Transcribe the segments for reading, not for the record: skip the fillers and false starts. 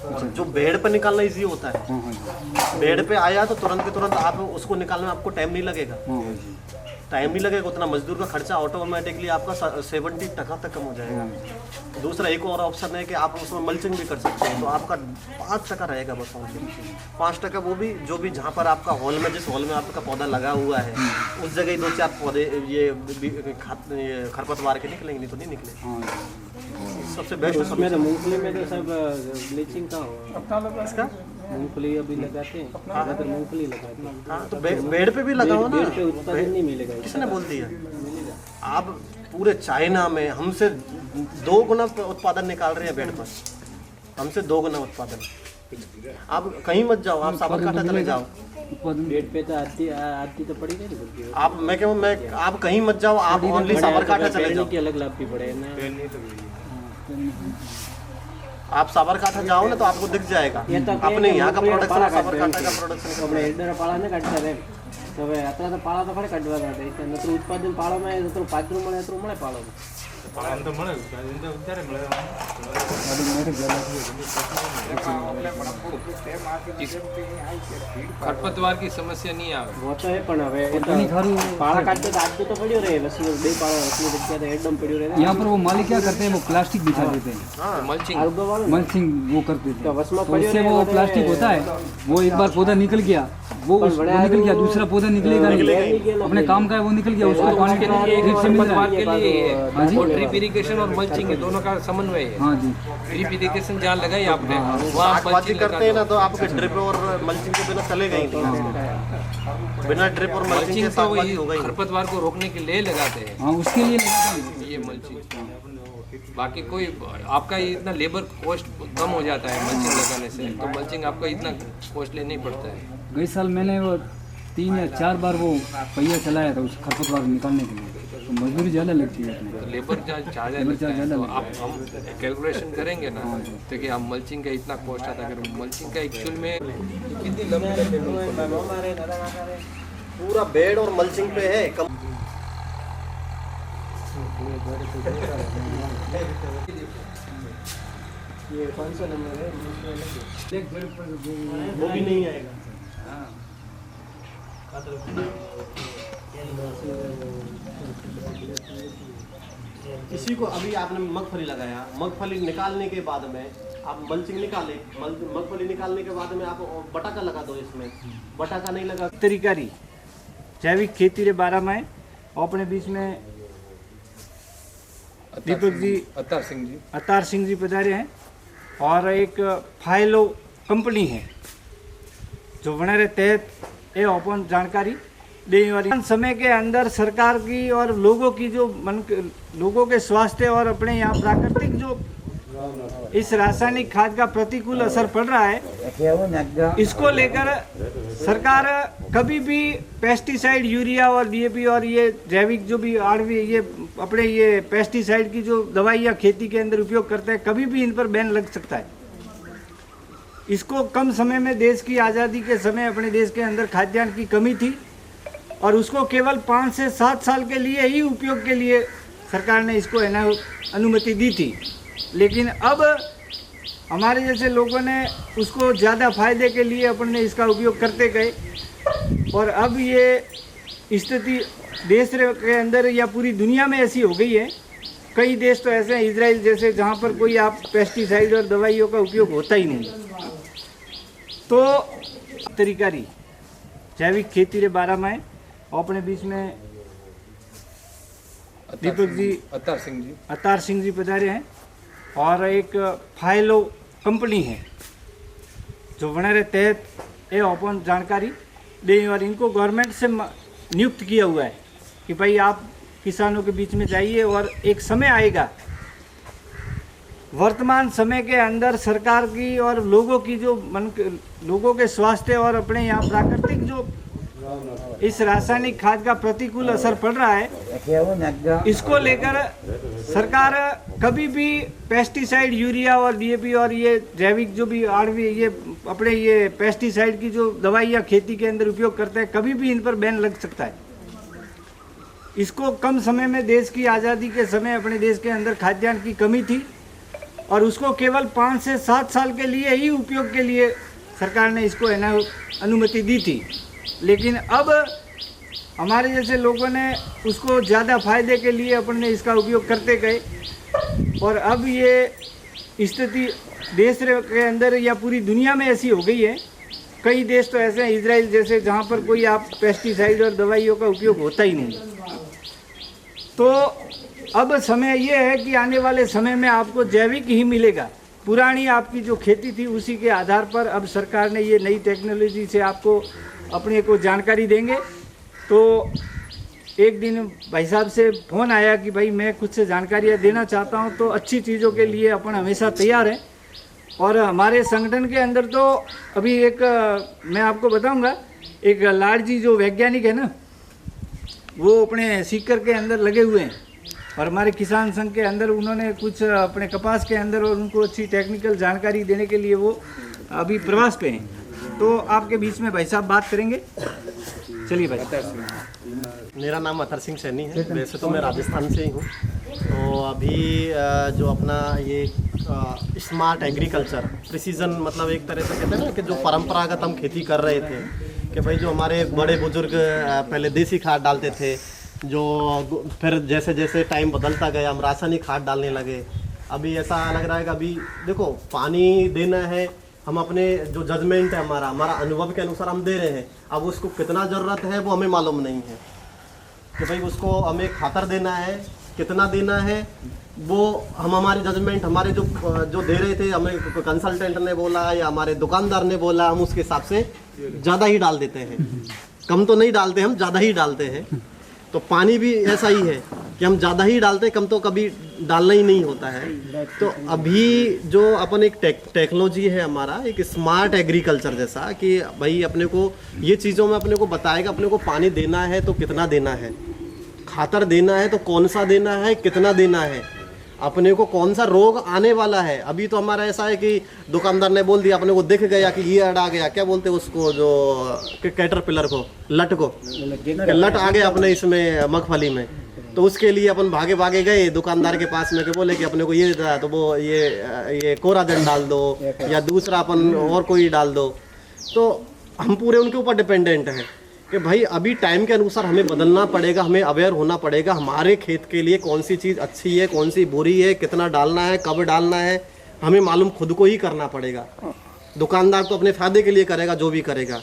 और जो बेड पे निकालना इजी होता है, बेड पे आया तो तुरंत के तुरंत आप उसको निकालने में आपको टाइम नहीं लगेगा, टाइम नहीं लगेगा उतना, मजदूर का खर्चा ऑटोमेटिकली आपका 70% तक कम हो जाएगा। दूसरा एक और ऑप्शन है कि आप उसमें मल्चिंग भी कर सकते हैं, तो आपका 5% रहेगा बस, 5% वो भी जो भी जहाँ पर आपका हॉल में, जिस हॉल में आपका पौधा लगा हुआ है उस जगह ही 2-4 पौधे ये खरपतवार के निकलेंगे, नहीं तो नहीं निकले। सबसे बेस्ट मेरे मूंगफली में तो सब ब्लीचिंग का हो इसका मूंगफली अभी लगाते हैं, ज़्यादातर मूंगफली लगाते हैं। हाँ तो बेड पे भी लगाओ ना, बेड पे उत्पादन नहीं मिलेगा, किसने बोल दिया? आप पूरे चाइना में हमसे 2 गुना उत्पादन निकाल रहे हैं बेड पर, हमसे 2 गुना उत्पादन। आप कहीं मत जाओ, आप साबरकाठा चले जाओ, बेड पे तो आती तो पड़ी नहीं, आप मैं कहूँ मैं आप कहीं मत जाओ, आप ओनली साबरकाठा चले जाओ, की अलग लाभ भी पड़े ना। आप साबरकाठा जाओ ना तो आपको दिख जाएगा अपने यहाँ का प्रोडक्शन, साबरकाठा का प्रोडक्शन। આપણે એડર પાળાને કાઢતા રહે તો હવે અત્યારે તો પાળા તો ખરે કાઢવા માટે એટલે નતરું ઉત્પાદન પાળામાં નતરું પાત્રું મળે એટલું મળે પાળામાં તો મળે અત્યારે મળે। खरपतवार की समस्या नहीं आवे वो तो है, पण હવે પાળા કાઢते तो आज तो પડ્યો રહે, વસમાં 2 પાળા વસની જગ્યા તો एकदम પડ્યો રહે। यहाँ पर वो मालिक क्या करते हैं, वो प्लास्टिक बिछा देते हैं, मल्चिंग આલ્ગો વાળો मल्चिंग वो कर देते तो हैं, वसમાં तो પડ્યો उससे રહે वो प्लास्टिक होता है, वो एक बार पौधा निकल गया, वो निकल गया, दूसरा पौधा निकलेगा नहीं, अपने काम का है वो निकल गया, उसको पानी ड्रिप से मिल रहा खरपतवार है। के लिए हाँ जी। वो ड्रिप इरिगेशन और मल्चिंग है, दोनों का समन्वय है। हाँ जी, ड्रिप इरिगेशन जहाँ लगाई आपने वहाँ बातचीत मल्चिंग करते हैं ना तो आपके ड्रिप और मल्चिंग के बिना चलेगा ही नहीं, बिना ड्रिप और मल्चिंग के मल्चिंग तो सागवानी होगा ही नहीं। खरपतवार को रोकने के लिए लगाते हैं हाँ उसके लिए लगाते हैं। ये मल्चिंग। बाकी कोई आपका इतना लेबर कॉस्ट कम हो जाता है मल्चिंग लगाने से, तो मल्चिंग आपका इतना कॉस्टली नहीं पड़ता है। गई साल मैंने वो 3 या 4 बार वो पहिया चलाया था उस खरपतवार निकालने के लिए, तो मजदूरी ज़्यादा लगती है उसमें। तो लेबर चार्ज लेबर चार्ज ज़्यादा तो लगता आप हम कैलकुलेशन करेंगे ना तो कि हम मल्चिंग का इतना कॉस्ट आता है, अगर मल्चिंग का एक्चुअल में कितनी लंबी पूरा बेड और मल्चिंग पे है कम। ये कौन सा नंबर है? वो भी नहीं आएगा। किसी को अभी आपने मगफली लगाया, मगफली निकालने के बाद में आप मल्चिंग निकाले, मगफली निकालने के बाद में आप बटाका लगा दो, इसमें बटाका नहीं लगा। तरीकारी जैविक खेती के बारे में अपने बीच में दीपक जी अतार सिंह जी पधारे हैं, और एक फाइलो कंपनी है जो वनारे तहत ये ओपन जानकारी दे। और समय के अंदर सरकार की और लोगों की जो लोगों के स्वास्थ्य और अपने यहाँ प्राकृतिक जो इस रासायनिक खाद का प्रतिकूल असर पड़ रहा है, इसको लेकर सरकार कभी भी पेस्टिसाइड, यूरिया और डीएपी और ये जैविक जो भी आणवी ये अपने ये पेस्टिसाइड की जो दवाइयाँ खेती के अंदर उपयोग करते हैं, कभी भी इन पर बैन लग सकता है। इसको कम समय में, देश की आज़ादी के समय अपने देश के अंदर खाद्यान्न की कमी थी और उसको केवल 5 से 7 साल के लिए ही उपयोग के लिए सरकार ने इसको अनुमति दी थी, लेकिन अब हमारे जैसे लोगों ने उसको ज़्यादा फायदे के लिए अपने इसका उपयोग करते गए, और अब ये स्थिति देश के अंदर या पूरी दुनिया में ऐसी हो गई है। कई देश तो ऐसे हैं, इजराइल जैसे, जहाँ पर कोई आप पेस्टिसाइड और दवाइयों का उपयोग होता ही नहीं। तो तरीकारी जैविक खेती के बारे में अपने बीच में दीपक जी अतार सिंह जी पधारे हैं, और एक फाइलो कंपनी है जो वनारे तहत ये ओपन जानकारी दे। और इनको गवर्नमेंट से नियुक्त किया हुआ है कि भाई आप किसानों के बीच में जाइए, और एक समय आएगा, वर्तमान समय के अंदर सरकार की और लोगों की जो लोगों के स्वास्थ्य और अपने यहाँ प्राकृतिक जो इस रासायनिक खाद का प्रतिकूल असर पड़ रहा है, इसको लेकर सरकार कभी भी पेस्टिसाइड, यूरिया और डीएपी और ये जैविक जो भी आणवी ये अपने ये पेस्टिसाइड की जो दवाइयाँ खेती के अंदर उपयोग करते हैं, कभी भी इन पर बैन लग सकता है। इसको कम समय में, देश की आज़ादी के समय अपने देश के अंदर खाद्यान्न की कमी थी और उसको केवल 5 से 7 साल के लिए ही उपयोग के लिए सरकार ने इसको है ना अनुमति दी थी। लेकिन अब हमारे जैसे लोगों ने उसको ज़्यादा फायदे के लिए अपन ने इसका उपयोग करते गए और अब ये स्थिति देश के अंदर या पूरी दुनिया में ऐसी हो गई है। कई देश तो ऐसे हैं, इजराइल जैसे, जहाँ पर कोई आप पेस्टिसाइड और दवाइयों का उपयोग होता ही नहीं। तो अब समय ये है कि आने वाले समय में आपको जैविक ही मिलेगा। पुरानी आपकी जो खेती थी उसी के आधार पर अब सरकार ने ये नई टेक्नोलॉजी से आपको अपने को जानकारी देंगे। तो एक दिन भाई साहब से फ़ोन आया कि भाई मैं कुछ से जानकारियाँ देना चाहता हूँ, तो अच्छी चीज़ों के लिए अपन हमेशा तैयार हैं। और हमारे संगठन के अंदर तो अभी एक मैं आपको बताऊंगा, एक लाडजी जो वैज्ञानिक है ना, वो अपने सीकर के अंदर लगे हुए हैं और हमारे किसान संघ के अंदर उन्होंने कुछ अपने कपास के अंदर और उनको अच्छी टेक्निकल जानकारी देने के लिए वो अभी प्रवास पे हैं। तो आपके बीच में भाई साहब बात करेंगे। चलिए भाई। मेरा नाम अतर सिंह सैनी है। वैसे तो मैं राजस्थान से ही हूँ। तो अभी जो अपना ये स्मार्ट एग्रीकल्चर प्रिसीजन, मतलब एक तरह से कहते हैं ना कि जो परंपरागत हम खेती कर रहे थे कि भाई जो हमारे बड़े बुजुर्ग पहले देसी खाद डालते थे, जो फिर जैसे जैसे टाइम बदलता गया हम रासायनिक खाद डालने लगे। अभी ऐसा लग रहा है कि अभी देखो पानी देना है, हम अपने जो जजमेंट है हमारा अनुभव के अनुसार हम दे रहे हैं। अब उसको कितना ज़रूरत है वो हमें मालूम नहीं है कि भाई उसको हमें खातर देना है, कितना देना है, वो हम हमारे जजमेंट हमारे जो दे रहे थे, हमें कंसल्टेंट ने बोला या हमारे दुकानदार ने बोला, हम उसके हिसाब से ज़्यादा ही डाल देते हैं। कम तो नहीं डालते, हम ज़्यादा ही डालते हैं। तो पानी भी ऐसा ही है कि हम ज़्यादा ही डालते हैं, कम तो कभी डालना ही नहीं होता है। तो अभी जो अपन एक टेक्नोलॉजी है हमारा, एक स्मार्ट एग्रीकल्चर जैसा, कि भाई अपने को ये चीज़ों में अपने को बताएगा अपने को पानी देना है तो कितना देना है, खातर देना है तो कौन सा देना है, कितना देना है, अपने को कौन सा रोग आने वाला है। अभी तो हमारा ऐसा है कि दुकानदार ने बोल दिया, अपने को दिख गया कि ये अड़ आ गया, क्या बोलते हैं उसको, जो कैटरपिलर को, लट को, लट आ गया अपने इसमें मगफली में। तो उसके लिए अपन भागे भागे गए दुकानदार के पास में, के बोले कि अपने को ये देता है, तो वो ये कोराजन डाल दो या दूसरा अपन और कोई डाल दो। तो हम पूरे उनके ऊपर डिपेंडेंट हैं कि भाई अभी टाइम के अनुसार हमें बदलना पड़ेगा, हमें अवेयर होना पड़ेगा हमारे खेत के लिए कौन सी चीज़ अच्छी है, कौन सी बुरी है, कितना डालना है, कब डालना है, हमें मालूम खुद को ही करना पड़ेगा। दुकानदार तो अपने फ़ायदे के लिए करेगा जो भी करेगा,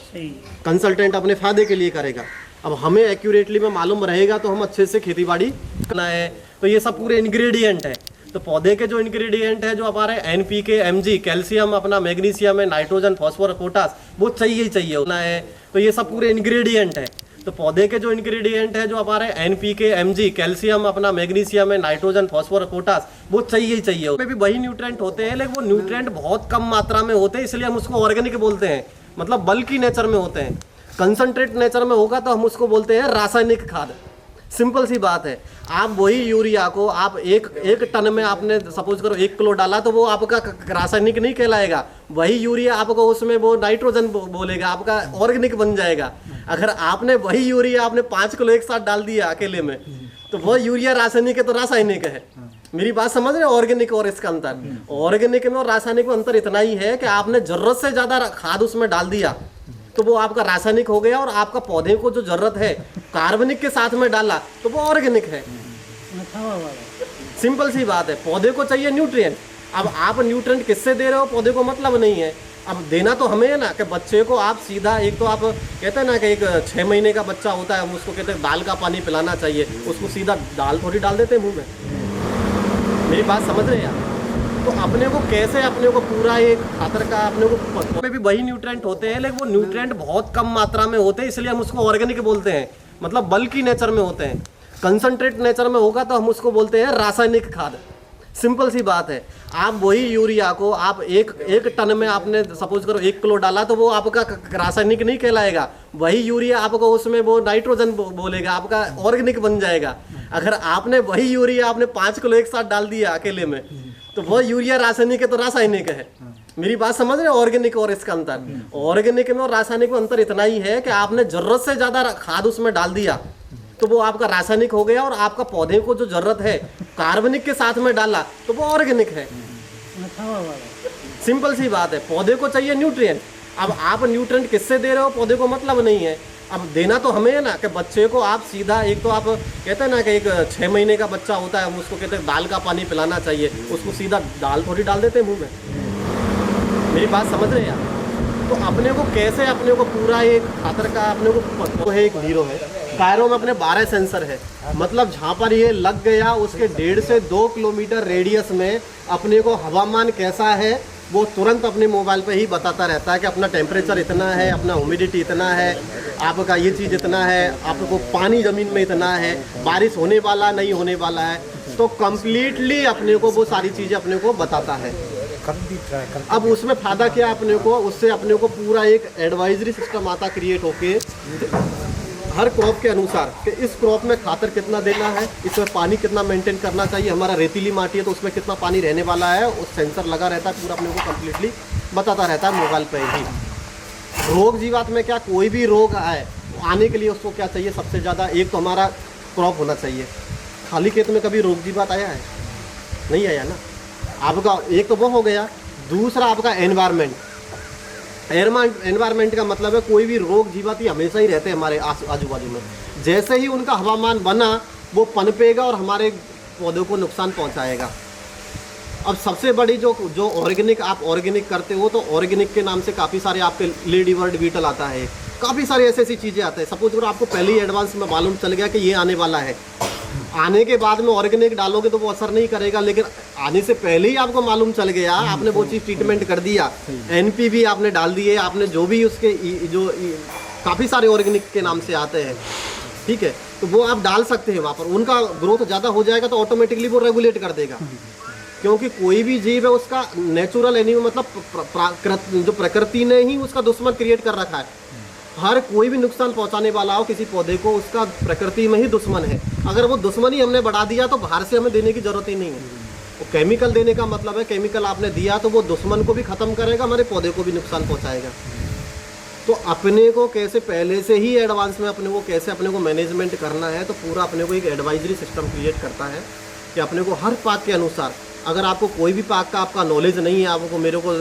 कंसल्टेंट अपने फ़ायदे के लिए करेगा। अब हमें एक्यूरेटली में मालूम रहेगा तो हम अच्छे से खेती बाड़ी करना है। तो ये सब पूरे इंग्रेडिएंट है। तो पौधे के जो इंग्रेडिएंट है, जो हमारे NPK, Mg, कैल्शियम, अपना मैग्नीशियम है, नाइट्रोजन, फॉस्फोरस, पोटास, वो चाहिए ही चाहिए होना है। तो ये सब पूरे इंग्रेडिएंट है। तो पौधे के जो इंग्रेडिएंट है, जो हमारे NPK, Mg, कैल्शियम, अपना मैग्नीशियम है, नाइट्रोजन, फॉस्फोरस, पोटास, वो चाहिए ही चाहिए। उसमें भी वही न्यूट्रिएंट होते हैं, लेकिन वो न्यूट्रिएंट बहुत कम मात्रा में होते हैं, इसलिए हम उसको ऑर्गेनिक बोलते हैं, मतलब बल्कि नेचर में होते हैं। कंसंट्रेट नेचर में होगा तो हम उसको बोलते हैं रासायनिक खाद। सिंपल सी बात है। आप वही यूरिया को आप एक टन में आपने सपोज करो 1 किलो डाला, तो वो आपका रासायनिक नहीं कहलाएगा। वही यूरिया आपको उसमें वो नाइट्रोजन बोलेगा, आपका ऑर्गेनिक बन जाएगा। अगर आपने वही यूरिया आपने 5 किलो एक साथ डाल दिया अकेले में, तो वो यूरिया रासायनिक है तो रासायनिक है। मेरी बात समझ रहे हैं? ऑर्गेनिक और इसका अंतर, ऑर्गेनिक में और रासायनिक में अंतर इतना ही है कि आपने जरूरत से ज्यादा खाद उसमें डाल दिया तो वो आपका रासायनिक हो गया, और आपका पौधे को जो जरूरत है कार्बनिक के साथ में डाला तो वो ऑर्गेनिक है। सिंपल सी बात है। पौधे को चाहिए न्यूट्रिएंट। अब आप न्यूट्रिएंट किससे दे रहे हो, पौधे को मतलब नहीं है। अब देना तो हमें है ना, कि बच्चे को आप सीधा, एक तो आप कहते हैं ना कि एक 6 महीने का बच्चा होता है, हम उसको कहते हैं दाल का पानी पिलाना चाहिए, उसको सीधा दाल थोड़ी डाल देते हैं मुँह में। मेरी बात समझ रहे हैं आप? तो अपने को कैसे, अपने को पूरा एक खातर का अपने को में भी वही न्यूट्रिएंट होते हैं, लेकिन वो न्यूट्रिएंट बहुत कम मात्रा में होते हैं, इसलिए हम उसको ऑर्गेनिक बोलते हैं, मतलब बल्कि नेचर में होते हैं। कंसंट्रेट नेचर में होगा तो हम उसको बोलते हैं रासायनिक खाद। सिंपल सी बात है। आप वही यूरिया को आप एक टन में आपने सपोज करो 1 किलो डाला, तो वो आपका रासायनिक नहीं कहलाएगा। वही यूरिया आपको उसमें वो नाइट्रोजन बोलेगा, आपका ऑर्गेनिक बन जाएगा। अगर आपने वही यूरिया आपने 5 किलो एक साथ डाल दिया अकेले में, तो वो यूरिया रासायनिक है तो रासायनिक है। मेरी बात समझ रहे हैं? ऑर्गेनिक और इसका अंतर, ऑर्गेनिक में और रासायनिक में अंतर इतना ही है कि आपने जरूरत से ज्यादा खाद उसमें डाल दिया तो वो आपका रासायनिक हो गया, और आपका पौधे को जो जरूरत है कार्बनिक के साथ में डाला तो वो ऑर्गेनिक है। सिंपल सी बात है, पौधे को चाहिए न्यूट्रिएंट। अब आप न्यूट्रिएंट किससे दे रहे हो, पौधे को मतलब नहीं है। अब देना तो हमें है ना, कि बच्चे को आप सीधा, एक तो आप कहते हैं ना कि एक 6 महीने का बच्चा होता है, हम उसको कहते हैं दाल का पानी पिलाना चाहिए, उसको सीधा दाल थोड़ी डाल देते हैं मुंह में। मेरी बात समझ रहे हैं आप? तो अपने को कैसे, अपने को पूरा एक खातर का अपने को है, एक हीरो है कायरो में अपने 12 सेंसर है, मतलब जहाँ पर ये लग गया उसके 1.5 से 2 किलोमीटर रेडियस में अपने को हवामान कैसा है वो तुरंत अपने मोबाइल पे ही बताता रहता है कि अपना टेम्परेचर इतना है, अपना ह्यूमिडिटी इतना है, आपका ये चीज़ इतना है, आपको पानी ज़मीन में इतना है, बारिश होने वाला नहीं होने वाला है, तो कम्प्लीटली अपने को वो सारी चीज़ें अपने को बताता है। अब उसमें फ़ायदा क्या अपने को, उससे अपने को पूरा एक एडवाइजरी सिस्टम आता क्रिएट होके हर क्रॉप के अनुसार कि इस क्रॉप में खातर कितना देना है, इसमें पानी कितना मेंटेन करना चाहिए, हमारा रेतीली माटी है तो उसमें कितना पानी रहने वाला है, उस सेंसर लगा रहता है, पूरा अपने को कम्प्लीटली बताता रहता है मोबाइल पर ही। रोग जीवात में क्या, कोई भी रोग आए आने के लिए उसको क्या चाहिए, सबसे ज़्यादा एक तो हमारा क्रॉप होना चाहिए। खाली खेत में कभी रोग जीवात आया है? नहीं आया ना। आपका एक तो वो हो गया, दूसरा आपका एनवायरनमेंट। एनवायरनमेंट का मतलब है कोई भी रोग जीवाती हमेशा ही रहते हैं हमारे आजू बाजू में, जैसे ही उनका हवामान बना वो पनपेगा और हमारे पौधों को नुकसान पहुंचाएगा। अब सबसे बड़ी जो ऑर्गेनिक आप ऑर्गेनिक करते हो, तो ऑर्गेनिक के नाम से काफ़ी सारे आपके लेडी बर्ड बीटल आता है, काफ़ी सारी ऐसी चीज़ें आते हैं। सपोज अगर आपको पहले ही एडवांस में मालूम चल गया कि ये आने वाला है, आने के बाद में ऑर्गेनिक डालोगे तो वो असर नहीं करेगा, लेकिन आने से पहले ही आपको मालूम चल गया, आपने वो चीज़ ट्रीटमेंट कर दिया, एनपी भी आपने डाल दिए, आपने जो भी उसके जो काफ़ी सारे ऑर्गेनिक के नाम से आते हैं, ठीक है, तो वो आप डाल सकते हैं वहाँ पर। उनका ग्रोथ ज़्यादा हो जाएगा तो ऑटोमेटिकली वो रेगुलेट कर देगा, क्योंकि कोई भी जीव है उसका नेचुरल एनिमल मतलब जो प्रकृति ने ही उसका दुश्मन क्रिएट कर रखा है। हर कोई भी नुकसान पहुंचाने वाला हो किसी पौधे को, उसका प्रकृति में ही दुश्मन है। अगर वो दुश्मनी हमने बढ़ा दिया तो बाहर से हमें देने की जरूरत ही नहीं है। वो केमिकल देने का मतलब है केमिकल आपने दिया तो वो दुश्मन को भी ख़त्म करेगा, हमारे पौधे को भी नुकसान पहुंचाएगा। तो अपने को कैसे पहले से ही एडवांस में अपने को कैसे अपने को मैनेजमेंट करना है, तो पूरा अपने को एक एडवाइजरी सिस्टम क्रिएट करता है कि अपने को हर पाक के अनुसार, अगर आपको कोई भी पाक का आपका नॉलेज नहीं है, आपको मेरे को